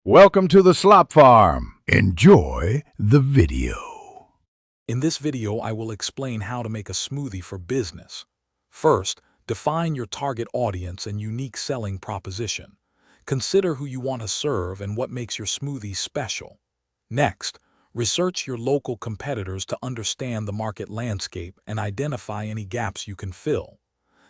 Welcome to the Slop Farm. Enjoy the video. In this video, I will explain how to make a smoothie for business. First, define your target audience and unique selling proposition. Consider who you want to serve and what makes your smoothie special. Next, research your local competitors to understand the market landscape and identify any gaps you can fill.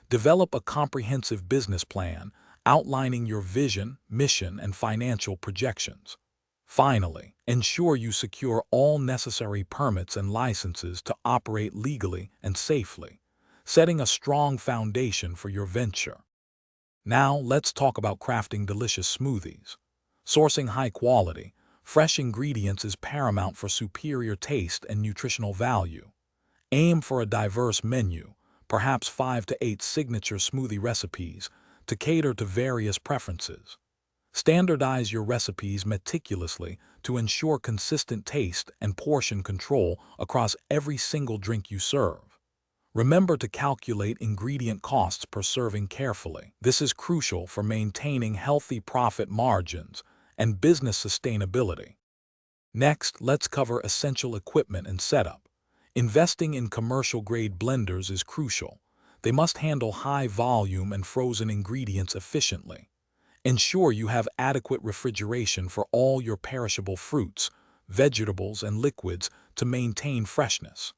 Develop a comprehensive business plan, outlining your vision, mission, and financial projections. Finally, ensure you secure all necessary permits and licenses to operate legally and safely, setting a strong foundation for your venture. Now, let's talk about crafting delicious smoothies. Sourcing high-quality, fresh ingredients is paramount for superior taste and nutritional value. Aim for a diverse menu, perhaps 5 to 8 signature smoothie recipes, to cater to various preferences. Standardize your recipes meticulously to ensure consistent taste and portion control across every single drink you serve. Remember to calculate ingredient costs per serving carefully. This is crucial for maintaining healthy profit margins and business sustainability. Next, let's cover essential equipment and setup. Investing in commercial-grade blenders is crucial. They must handle high volume and frozen ingredients efficiently. Ensure you have adequate refrigeration for all your perishable fruits, vegetables, and liquids to maintain freshness.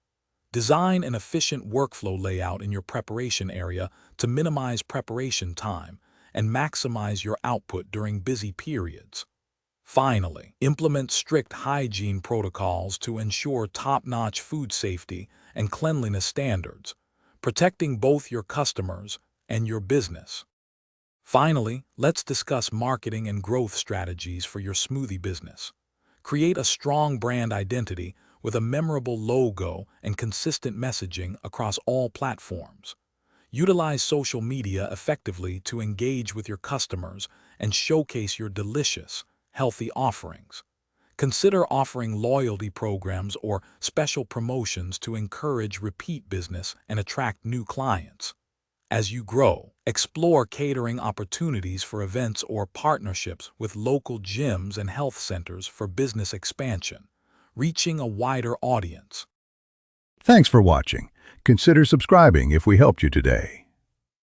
Design an efficient workflow layout in your preparation area to minimize preparation time and maximize your output during busy periods. Finally, implement strict hygiene protocols to ensure top-notch food safety and cleanliness standards, protecting both your customers and your business. Finally, let's discuss marketing and growth strategies for your smoothie business. Create a strong brand identity with a memorable logo and consistent messaging across all platforms. Utilize social media effectively to engage with your customers and showcase your delicious, healthy offerings. Consider offering loyalty programs or special promotions to encourage repeat business and attract new clients. As you grow, explore catering opportunities for events or partnerships with local gyms and health centers for business expansion, reaching a wider audience. Thanks for watching. Consider subscribing if we helped you today.